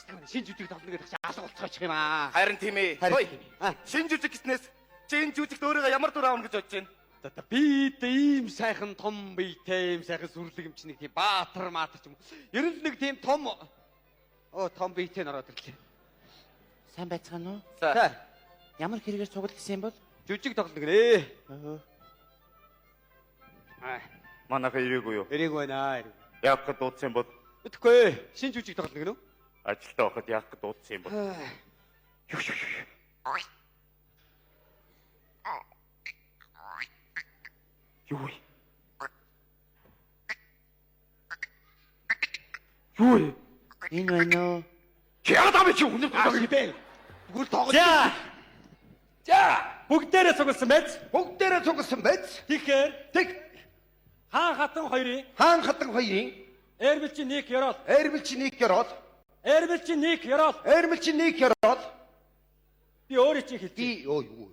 Шинэ жүжиг тоглоно гэдэг чинь алга болцооч юм аа. Харин тийм ээ. Хөөе. Шинэ жүжиг гэснээс чи энэ жүжигт өөрийгөө ямар дүр аавна гэж бодож байна? Би ийм сайхан том биетэй, ийм сайхан сүрлэг юм чинь нэг тийм баатар маатар ч юм. Ер нь нэг тийм том биетэй нороод ирлээ. Сайн байцгаана уу? За. Ямар хэрэгээр цугал гэсэн юм бол? Жүжиг тоглоно гинэ. Манайха ирээгүй юу? Ирээгүй байна. Яг гэж дуудсан бол Үтгэхгүй. Шинэ жүжиг тоглоно гинэ үү? ажилдаа байхад яг гэж дуудсан юм бол. Юу вэ? Юу вэ? Энэ байна уу? Яагаад чи өнөр тоглох бэ? Бүгд тоглож. За бүгдээрээ цугласан байц. Бүгдээрээ цугласан байц. Тэгэхээр Тэг хаан хатан хоёрын хаан хатан хоёрын эрмэлчин нэг ярол. эрмэлчин нэг яроод Эрмэлчин нэг ярол. эрмэлчин нэг яроод Би өөрөө чинь хэлчих. би юу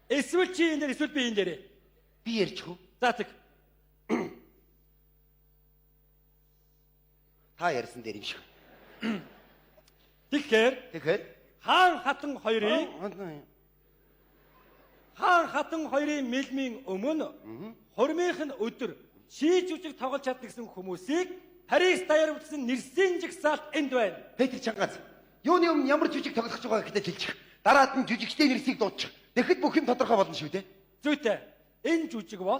Эсвэл чи энэ дээр эсвэл би энэ дээр. би ярьчих уу? За тэг. Та ярьсан дээр юм шиг. Тэгэхээр хаан хатан хоёрын мэлмийн өмнө хормынх нь өдөр шийж үжиг тоглож чадна гэсэн хүмүүсийг Парис даяар үлдсэн нэрсийн жигсаалт энд байна. Петр Чангаас юуны өмнө ямар жүжиг тоглох гэж байгааг гэдээ хэлчих. Дараад нь жүжигчдийн нэрсийг дуудчих. Тэгэхэд бүх юм тодорхой болно шүү дээ. Зүйтэй. Энэ жүжиг бол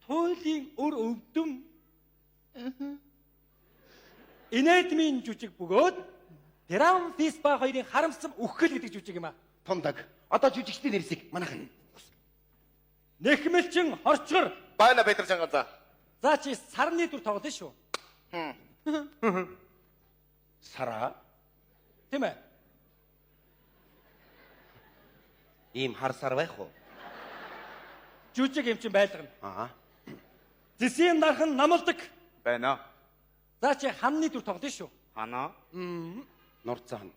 туйлын өр өвдөм. Инэдмийн жүжиг бөгөөд Драм Фисба хоёрын харамсам үхэл гэдэг жүжиг юм аа. Тундаг. Одоо жүжигчдийн нэрсийг манайхан Нэхмэлчин хорчгор. Байна Петр Чанган. За чи сарны дүр тоглоно шүү. Сараа Тийм ээ. ийм хар сар байх уу? Жүжиг юм чин байлгана. Аа. Зэсийн дархан намалдаг. Байна. За чи хамны дүр тоглоно шүү. Хана? Нурцаан.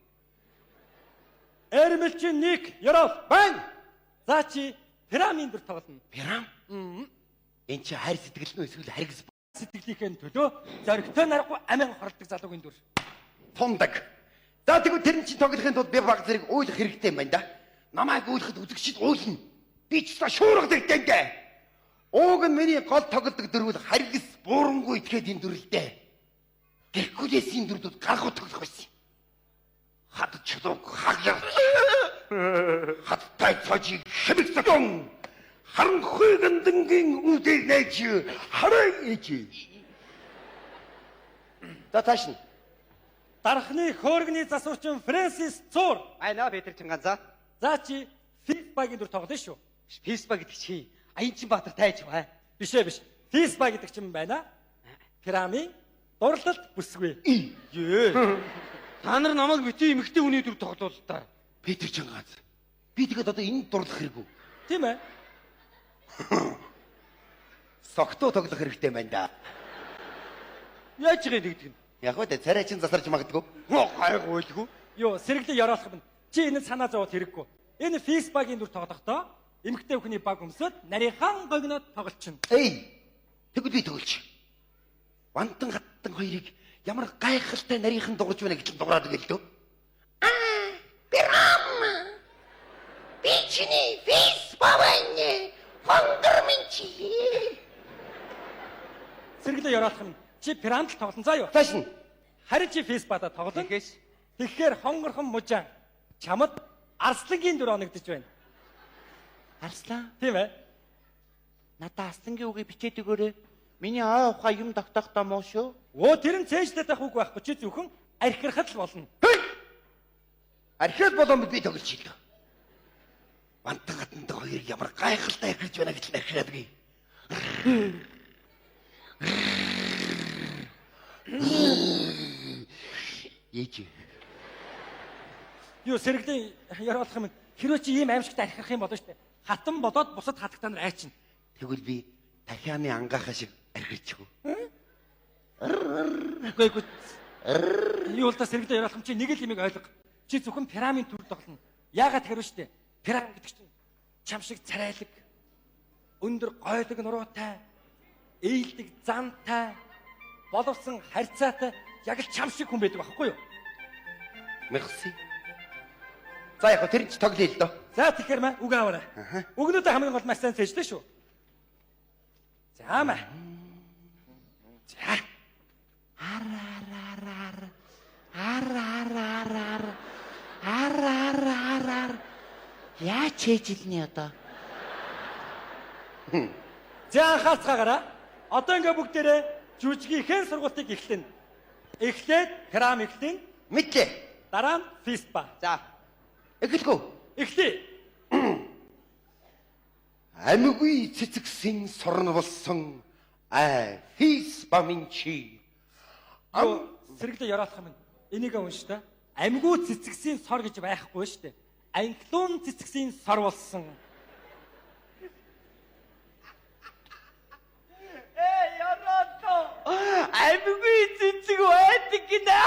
Эрмэлчин нэг ярол. Байна. За чи пирамид дүр тоглоно. Пирам. Энд чи хайр сэтгэл нь эсвэл харгас Сэтгэлийнхэн төлөө зоригтой нарахгүй амин хорлдог залуугийн дүр. тундаг. За тэгвэл тэр чинь тоглохын тулд би баг зэрэг уйлах хэрэгтэй юм байна да. Намайг уйлахад үзэгчд уйлна. Би ч та шуургадаг дээ. Ууг нь миний гол тоглодог дөрвөл харгас буурангуй итгэхэд энэ дүрлдээ. Геркулесийн дүрдүүд гаргуу тоглох байсан. Хад чулууг хагяа. Хаттай цожиг хэмэгцэн. Харанхуй гэндэнгийн үдэл нэж хараа ээж. Таташ нь Дархны хөөргөний засварчин Фрэнсис Цуур. Айна Петр Чанган. За чи Фисбагийн дүр тоглоно шүү. Фисба гэдэг чи Аян чин Баатар тайж бай. Биш. Фисба гэдэг чинь байна. Пирамид дурлалт бүсгүй. Та нар намайг бити эмэгтэй хүний дүр тоглоул та. Петр Чанган. Би тэгээд одоо энэ дурлах хэрэггүй. Тийм ээ. Согтуу тоглох хэрэгтэй байна да. Яаж игээд гэдэг нь? Яг үү царай чин засарч магадгүй. Гайгуйлгүй. Юу сэргэлэн яроолох юм. Чи энэ санаа зовоод хэрэггүй. Энэ Фисбагийн дүр тоглохдоо эмэгтэй хүний баг өмсөд нарийнхан гогноод тоглолчин. Эй. Тэгвэл би тоглож. Вантан хаттан хоёрыг ямар гайхалтай нарийнхан дуурж байна гэж дуурайдаг л дөө. Пирам. Бични Фисбавэн. Хонгэрминчи. Сэргэлэн яроолох юм. Чи пирамид тоглоно заа юу? Таашин. Харин чи Фисбада тоглоно. Тэгээс Тэгэхээр хонгорхон мужаан чамд арслангийн дүр оногдож байна. Арслан, Тийм ээ. надаа арслангийн үгийг бичээд өгөөрэй. Миний аа ухаа юм тогтохдоо муу шүү. Оо тэр нь цээжтэй тах үг байхгүй чи зөвхөн архирахад л болно. Архиад болон би тоглож ийлээ. Вантан хаттан хоёрыг ямар гайхалтай архиж байна гэж архиадгүй. Ээж. Юу сэргэлэн яроолох юм. Хэрвээ чи ийм аимшигтай архирах юм болно шүү дээ. Хатан бодоод бусад хатагтаа нар айчин. Тэгвэл би дахианы ангаахаа шиг архичихв. Үгүй. Юу л да сэргэлэн яроолох юм чи нэг л юмыг ойлго. Чи зөвхөн пирамид төр тоглоно. Яагаад хэрвээ шүү дээ. Пирамид гэдэг чинь чам шиг царайлаг, өндөр гойлог нуруутай, ээлдэг зантай, боловсон харьцаатай яг л чам шиг хүн байдаг байхгүй юу? Merci. За яг тэр ч тоглоё л доо. За тэгэхээр маа үг аваарай. Үгнүүдээ хамгийн гол маш сайн цээжлээ шүү. За маа. За. Яа чэжилнэ одоо? За анхаарцгаагаараа. Одоо ингээ бүгдээрээ жүжигийнхээ сургалтыг эхлэнэ. Эхлээд Прам эхлэн, Мэдлээ. дараа нь Фистба. За. Эхлэхүү. Эхлэе. Амьгүй цэцэгсэн сорн болсон Фистба минь. Сэргэлээ яраалах юм. Энийг унш та. Амьгүй цэцэгсийн сор гэж байхгүй шүү дээ. Анхлуун цэцэгсийн сор болсон. Амьгүй цэцэг байдаг гинэ.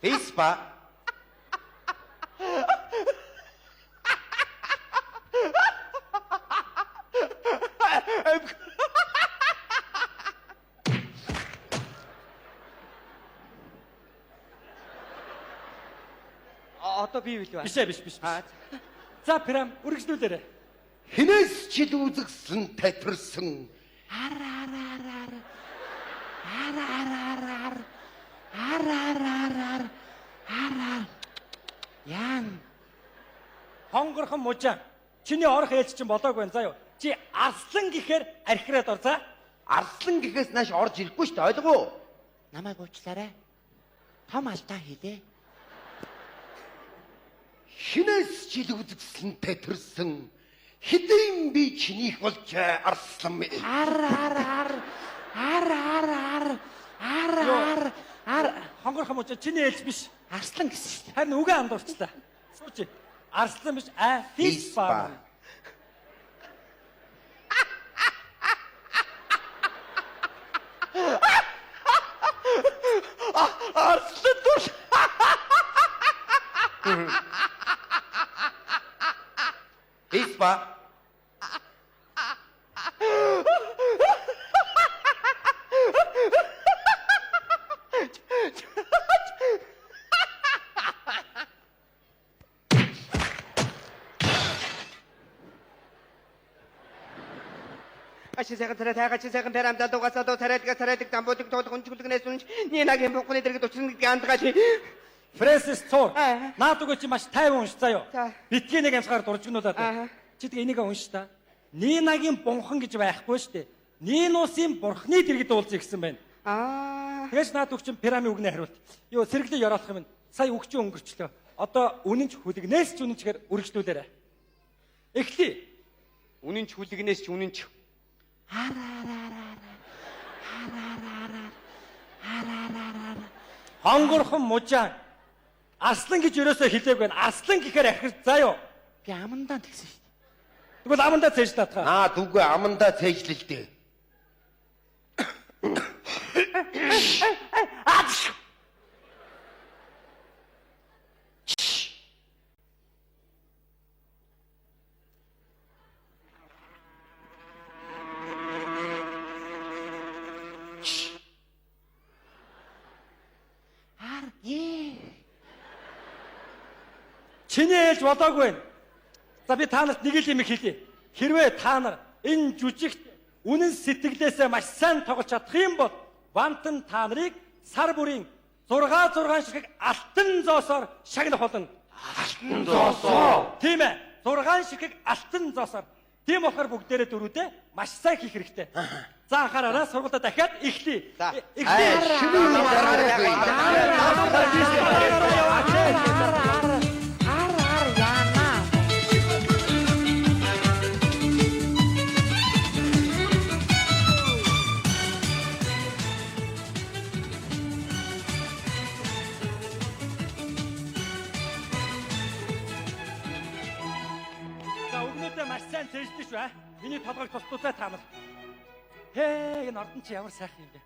Фистба. Одоо би юу вэ? Биш. За Прам үргэлжлүүлээрэй. Хинээс ч ил үзэгсэн татварсан. Яан. Хонгорхон мужаа. Чиний орох ээлж чинь болоогүй байна. За юу. Чи арслан гэхээр архираад ор за. Арслан гэхээс нааш орж ирэхгүй шүү дээ. Ойлгоо. Намайг уучлаарай. Том алдаа хийлээ. Хинээс ч ил үзэгсэн татварсан. Хэдийн би чинийх болж арслан минь. Хонгорхон мужаа чиний ээлж биш. Арслан гэсэн шүү дээ. Харин үгээ андуурчлаа. Сууч. Арслан биш. Фистба. Арслан дур. Фистба. Ачи сайхан тарамдаа дугасаа тарааддаг дамбуудыг тоолгон чүлгнээс үнж нийнагийн бохны дэргэд учрын гэдгийг андгаач. Фрэнсис Цуур. Наад үгүй чи маш тайван унш заяо. За. Битгий нэг амсгаар дуржигнуулаад. Чи тэгээ энийг унш та. Нинагийн бунхан гэж байхгүй шүү дээ. Нинусын бурхны дэргэд уулзъя гэсэн байна. Тэгэж наад үгчин Пирамид үгнээ хариулт. Юу сэргэлээ яраалах юм. Сая үгчин өнгөрчлөө. Одоо үнэнч хүлэгнээс ч үнэнчгээр үргэлжлүүлээрэй. Эхлэе. Үнэнч хүлэгнээс ч үнэнч. Хонгорхон мужаа. Арслан гэж ерөөсөө хэлээгүй байна. Арслан гэхээр ахир заяо. Би амандаа тэгсэн шүү дээ. Тэгвэл амандаа цээж татгаа. Дүүгээ амандаа цээжлэлтэй. Чиний ээлж болоогүй байна. За би та нарт нэг л юм хэлье. Хэрвээ та нар энэ жүжигт үнэн сэтгэлээсээ маш сайн тоглож чадах юм бол Вантан та нарыг сар бүрийн 6 ширхэг алтан зоосоор шагнах болно. Алтан зоосоо. Тийм ээ. 6 ширхэг алтан зоосоор. Тийм болохоор бүгдээрээ дөрүүдээ маш сайн хийх хэрэгтэй. За анхаараарай, сургалтаа дахиад эхлэе. Эхлэе. Маш сайн цээждэж шүү. Миний толгойг тусдуулаа та нар. Энэ ордон чи ямар сайхан юм бэ?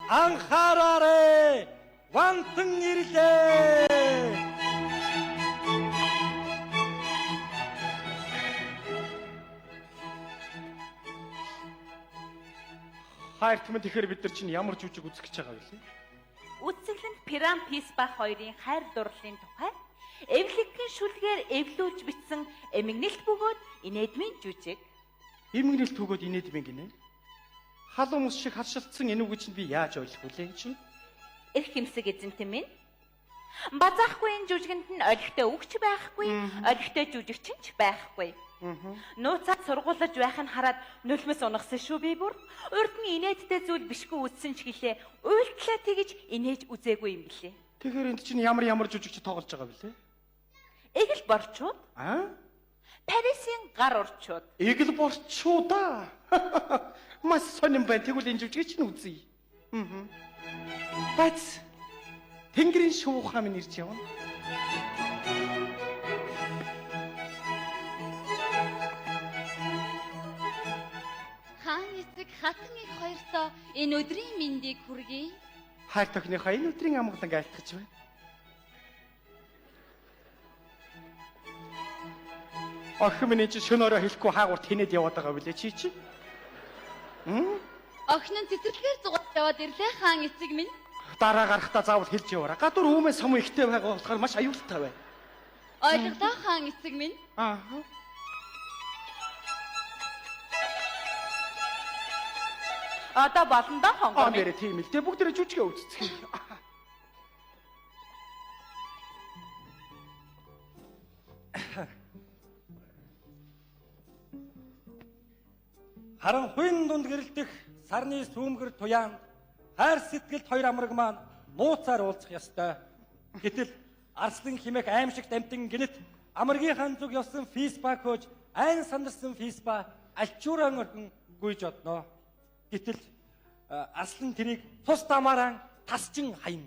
Анхаараарай! Вантан ирлээ! Хайр түмэн тэгэхээр бид нар чинь ямар жүжиг үзэх гэж байгаа вэ? Үцэглэнд Пирам Писба хоёрын хайр дурлалын тухай эвлэгхэн шүлгээр эвлүүлж бичсэн эмгэнэлт бөгөөд инэдмийн жүжиг. Эмгэнэлт бөгөөд инэдмийн гинэ. Халуун ус шиг харшилтсан энэ үг чинь би яаж ойлгох вүлээ чинь? Эрх хэмсэг эзэнтэн минь. Базаахгүй энэ жүжигэнд нь олигтой үгч байхгүй, олигтой жүжигч байхгүй. Нууцад сургуулж байх нь хараад нулимс унагсан шүү би бүр. Урд нь инээдтэй зүйл бишгүй үтсэн ч гэлээ. Уйлтлаа тэгж инээж үзээгүй юм билээ. Тэгэхээр энд чинь ямар жүжигч тоглож байгаа билээ? Эгэл борчууд. Парисын гар урчууд. Эгэл борчуудаа. Маш сонирн байна. Тэгвэл энэ жүжиг чинь үзье. Бац. Тэнгэрийн шуухаа минь ирж явна. Хаан эцэг хатан их хоёртоо энэ өдрийн мэндийг хүргэе. Хайр тохиныхоо энэ өдрийн амгалан айлтгаж байна. Охин минь чи шөнөөрөө хэлэхгүй хаагур тэнэд яваад байгаа билээ чи чи. Охин нь цэцэрлэгээр зугаад яваад ирлээ хаан эцэг минь. Дараа гарахтаа заавал хэлж яваарай. Гадуур үүмээ самуу ихтэй байгаа болохоор маш аюултай байна. Ойлголоо хаан эцэг минь. Одоо болно доо хонгор. Нэрэ тийм л дээ. Бүгдээрээ жүжигээ үзцгээе. Харан хуйн дунд гэрэлтэх сарны сүүмгэр туяанд хайр сэтгэлд хоёр амраг маань нууцаар уулзах ёстой. Гэтэл арслан химэх аимшигт амтэн гинэт амаргийнхаа зүг явсан фисба кож айн сандарсан фисба алчууран орхон гүйж одноо. Гэтэл арслан тэрийг тус дамаараа тасчин хаяна.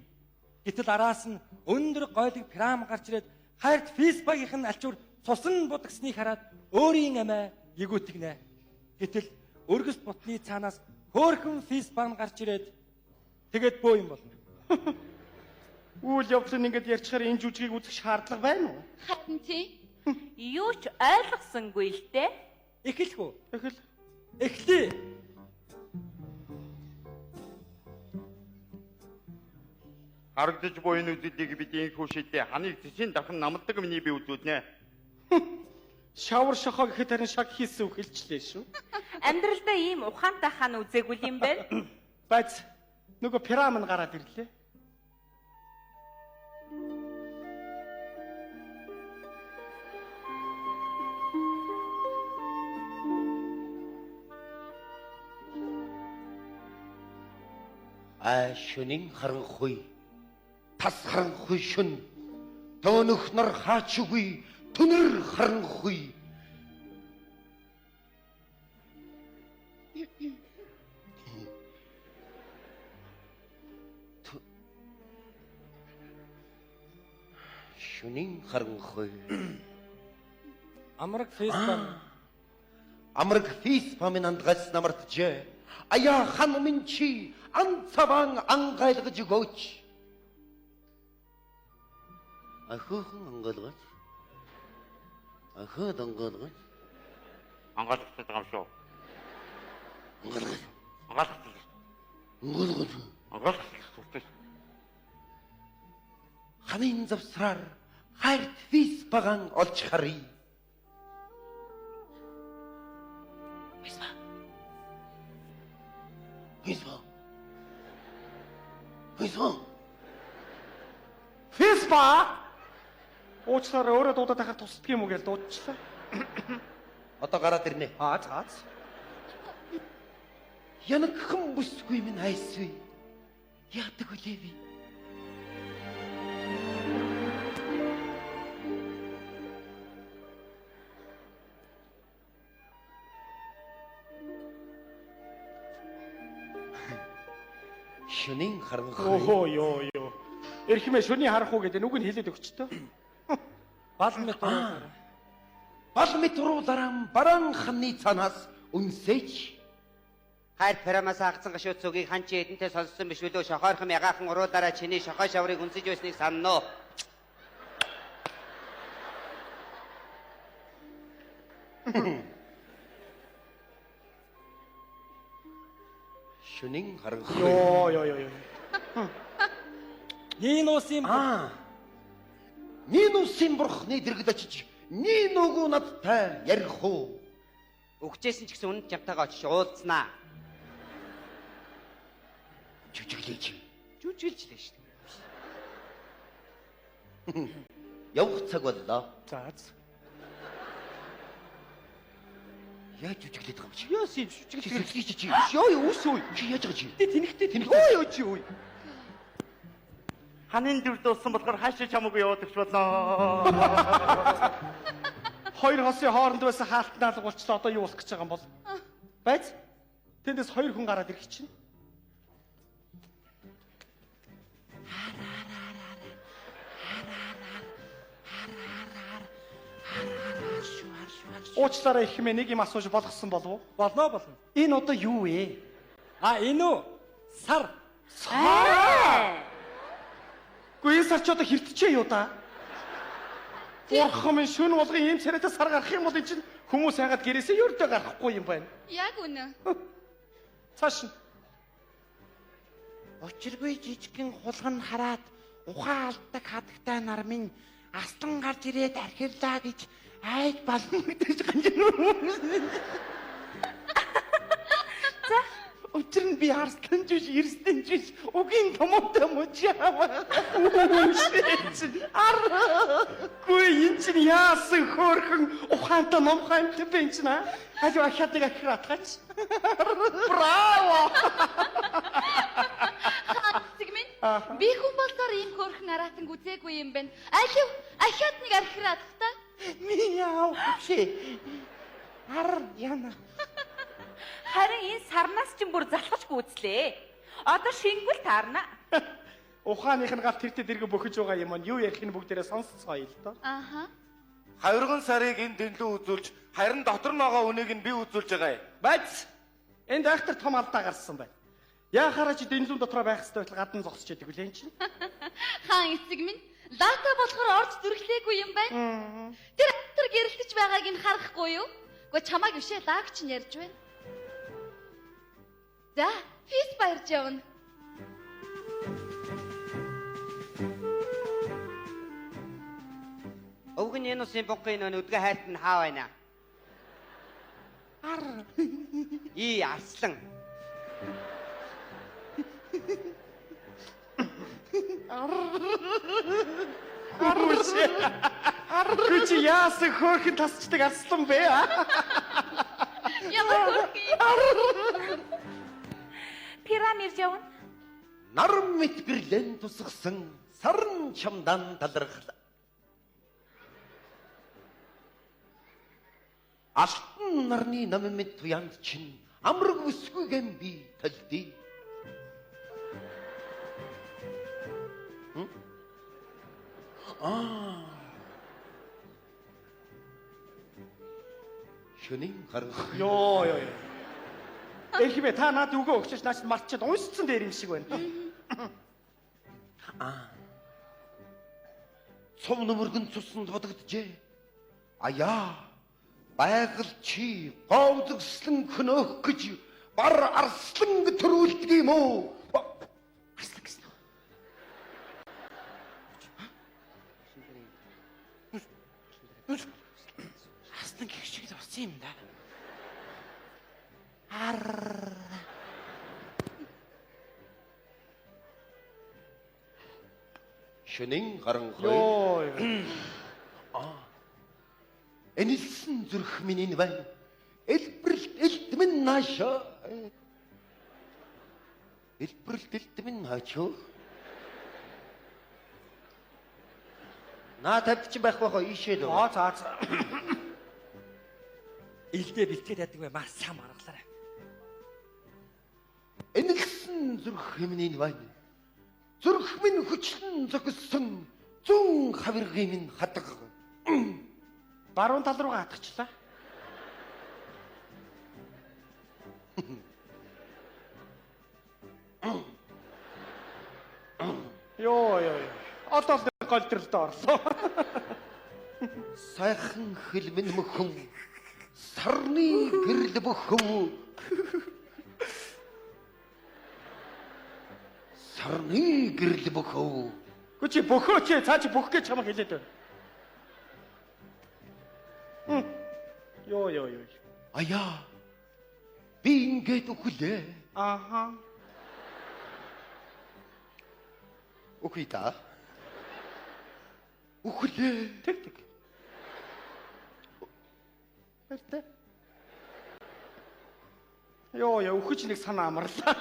Гэтэл араас нь өндөр гойлог Пирам гарч ирээд хайрт фисбагийнх нь алчуур цусан будагсныг хараад өөрийн амиа эгүүтгнэ. Гэтэл өргөс бутны цаанаас хөөрхөн фисбан гарч ирээд тэгээд бөө юм болно. Үйл явдал нь ингэж ярьчихаар энэ жүжигийг үзэх шаардлага байна уу? Хатан тий. Юу ч ойлгосонгүй л дээ. Эхлэх үү? Эхлэе. Харагдаж буй энэ үзэлийг бид инхүү шийдээ ханыг цэцэн дархан намалдаг миний би үзүүлнэ. Шавар шохоо гэхэд харин шаг хийсэн үг хэлчлээ шүү. Амьдралдаа ийм ухаантай хаан үзээгүй юм байна. Бац. Нөгөө Пирам нь гараад ирлээ. Шөнийн харанхуй тас харанхуй шүн төөнөх нар хаачгүй түнэр харанхуй шөнийн харанхуй Амраг фисбан амраг фисбан андгаас намартжээ аяа хан минь чи анцаван ангайлгаж өгөөч. Ахын ангайлгаж. Ахад ангайлгаж. Ангаалгах байгаа юм шүү. Ангайлгаж. Ангаалгах. Ангайлгаж. Ханын завсраар хайрт фис баган олж харъя. фисба уучлаарай өөрөө дуудаад байхад тусдаг юм уу гэж дуудчихлаа. Одоо гараад ирнэ. За. Янагхан бүсгүй минь айсвэ. Яадаг үлээ би. Шөнийн харанхуй. Йоо. Эрхмээ шөнийн харанхуй гэдэг үг нь хэлээд өгчтөө. Бал метруудаараа баран ханы цанаас үнсэж Хайр Пирамаас агцсан гашууд зүгийг хан чи эдэнтэй сонссон биш үлээ шохоорхон ягаахан уруудаараа чиний шохоо шаврыг үнсэж байсныг санноо. Шөнийн харанхуй. Ёо. Нинусын Нинусын бурхны дэргэд очиж Нинуг надтай ярих уу? Өгчээсэн ч гэсэн үнэнд чамтайгаа очиж уулзнаа. Жүжиглээч. Жүжиглжлээ шүү дээ. Явах цаг боллоо. за. Яаж жүжиглээд байгаа юм чи? Яас юм жүжиглэх Чи. ёо үүсөө. Чи яаж байгаа чи? Тэнхтэй. Ой чи ой. Ханын дүр дууссан болохоор хаашаа чамаагүй яваад өгч болно. Хоёр хосын хооронд байсан хаалтнаа л уулчлаа одоо юу болох гэж байгаа юм бол? Байц. Тэндээс хоёр хүн гараад ирэх чинь. Уучлаарай их хэмээн нэг юм асууж болгосон болов уу? Болно. Энэ одоо юу вэ? Энэ үү? Сар. Гүн сар ч одоо хэртчээ юу да? Бурхан минь шүн болгон ийм царайтай сар гарах юм бол энэ чинь хүмүүс хайгаад гэрээсээ ердөө гарахгүй юм байна. Яг үнэ. Цааш нь. Учиргүй жижигхэн хулган хараад ухаан алддаг хадагтай нар минь аслан гарч ирээд архивлаа гэж айд балан мэдээж ганжин. За. Учир нь би арслан жиш эрстэн жиш угийн томоотой мужаа. Гүн энэ чинь яасан хөөрхөн ухаантай номхаймтай бэ чинь аа? Ажиг ахиадаг ахиратгач. Браво! Сигмэн. Би хүн болсоор ийм хөөрхөн аратан үзээгүй юм байна. Алив ахиад нэг архираад та. Мяу чи. Яна. Харин энэ сарнаас ч бүр залхажгүй үзлээ. Одоо шингүүл таарна. Ухааных нь галт тэртээ дэргэ бөхөж байгаа юм аа. Юу ярих нь бүгдээрээ сонсцгоё л доо. Ааха. Хавирган сарыг энэ дэглүү үзүүлж, харин дотор нь байгаа үнийг нь би үзүүлж байгаа юм. Бац. Энд айхтар том алдаа гарсан байна. Яахаараа чи дэнлүүн дотроо байх хэрэгтэй байтал гадна зогсож яадаг үлэн чинь. Хаан эцэг минь дата болохоор орж зүрхлээгүй юм байна. Тэр актер гэрэлтэж байгааг нь харахгүй юу? Гэхдээ чамайг бишээ лагч нь ярьж байна. За, фис баярж явна. Өвгөн Нинусын бонхын өдгөө хайрт нь хаа байна? Арслан. Гүч яасан хөөрхөн тасчдаг арслан бэ аа? Ямар хөрхий. Пирам ирж явна. Наран мэт гэрлэн тусгсан сарн чамдан талархлаа. Алтан нарны нам мэт туянд чин амраг өсгүйгэн би талдий. Шөнийн харанхуй. Ёо. Эхмээ та над үгөө өгчөөч наач мартчихад унсцсан дээр юм шиг байна. Цом нүмергэн цуснд бодогджээ. Аяа. Байгаль чи говдгслэн хөнөөх гэж бар арслан төрүүлдэг юм уу? Арслан гэсэн үү? Арслан гэх шиг л болсон юм да. Шөнийн харанхуй. Ёо. Энэлсэн зүрх минь байна. Элбэрэлт элдмэн наашаа. Элбэрэлт элдмэн наачаа. Наа тавьчих байх байхаа ийшээ л. За. Илдээ бэлтгээд яадаг бай маш сам аргалаарай. Энэлсэн зүрх минь байна. Зүрх минь хүчлэн зогссон зүүн хавиргын минь хатга. Баруун тал руугаа хатгачлаа. Ёо. Одоо л голдролд орлоо. Сайхан хилмэн мөхөн сарны гэрэл бөхөв. сарны гэрэл бөхөө. Гү чи бөхөө чи цаа чи бөх гэж чамаг хэлээд байна. Йоо. Аяа. Би ингээд өглөө. Аха. Үгүй та. Өглөө. Тэг. Баяртай. Йоо, үхэж нэг санаа амарлаа.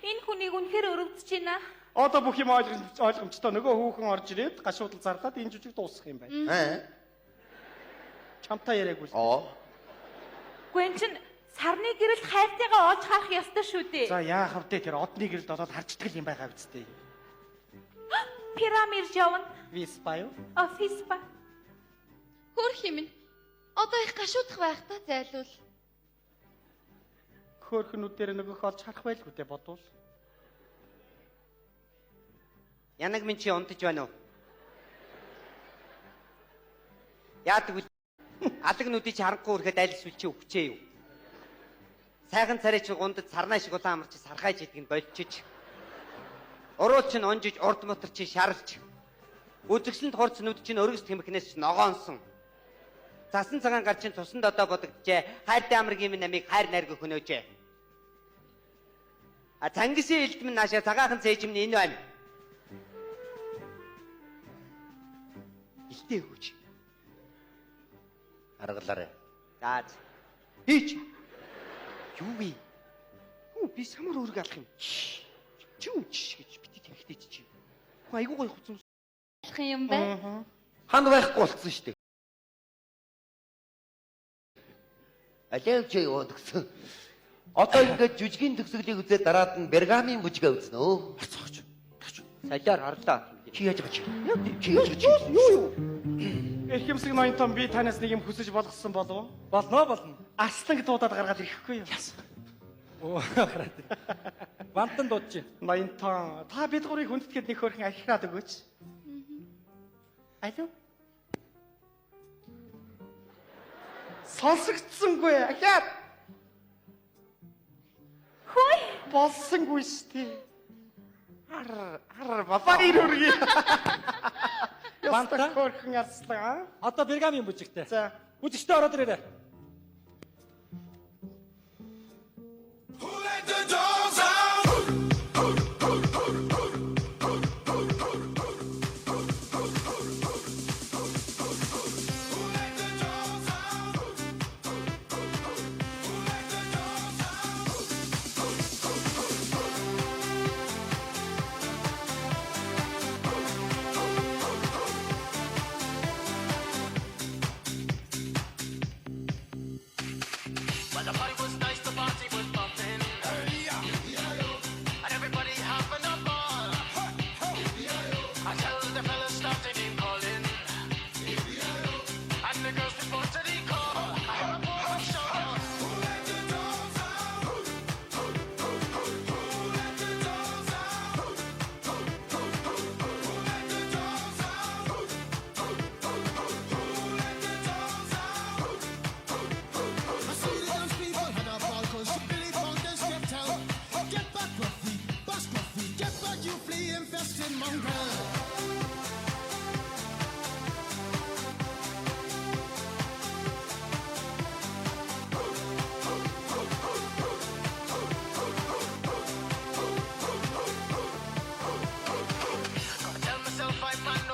Энэ хүнийг үнэхээр өрөвдөж байна. Одоо бүх юм ойлгомжтой. Нөгөө хүүхэн орж ирээд гашуудал зарлаад энэ жүжиг дуусах юм байна. Чамтай яриаггүй. Гүн чин сарны гэрэл хайртайгаа олж харах ёстой шүү дээ. За яах вэ тэр одны гэрэлд ороод харцдаг юм байгаа үстэй. Пирамид явна. Виспа юу? Офиспа. Хөрх юм ин. Одоо их гашуудах байх та зайлуул. Хөөхнүүдээр нөгөөх олж харах байлгүй дээ бодвол. Янаг минь чи унтаж байна уу? Яадаг вэ? Алгнуудыг чи харахгүй ирэхэд аль эсвэл чи өвчээ юу? Сайхан царай чи гундад сарнаа шиг улаан амарч сархайж идэх нь болчихж. Уруул чинь онжиж урд мотор чи шаралж. Үзэгсэлд хурц нүд чинь өргөс тэмхнээс чи ногоонсон. Засан цагаан гар чинь тусанд одоо бодогджээ. Хайртай амргийн минь намыг хайр найрг хөнөөжээ. А цангисын элдмэн наашаа цагаахан цээжим нь энэ байна. Илтэй өгөөч. Аргалаарай. За. Хийч. Юу вэ? Би самар өргө алах юм. Чи үуч гэж бити тэмхтэй чи. Айгуу гой хуцсан. Алах юм байна. Ханд байхгүй болцсон шүү дээ. Алиав чи яваад гисэн. Одоо ингээд жүжигийн төгсгөлийг үзээд дараад нь Бергамын бүжгээ үзнэ өө. Харцаач. Салиар харлаа. Чи яаж байгаа чи? Чи яаж байгаа чи? Юу? Их юмсэг ноёнтон би танаас нэг юм хүсэж болгосон болов уу? Болно. Асланг дуудаад гаргаад ирэхгүй юу? Оо хараад. Вантан дуудаж байна. Ноёнтон, та бид гурыг хүндэтгээд нэг хөрхэн ахираад өгөөч. Алуу. Сонсогдсонгүй ахиад. Хөөе. Болсонгүй штий. Ар бабаа ирүүргээ. Вантан хөрхэн аслаа. Одоо Бергамын бүжигтэй. За, бүжигтэй ороод ирээрэй. Tell myself I'm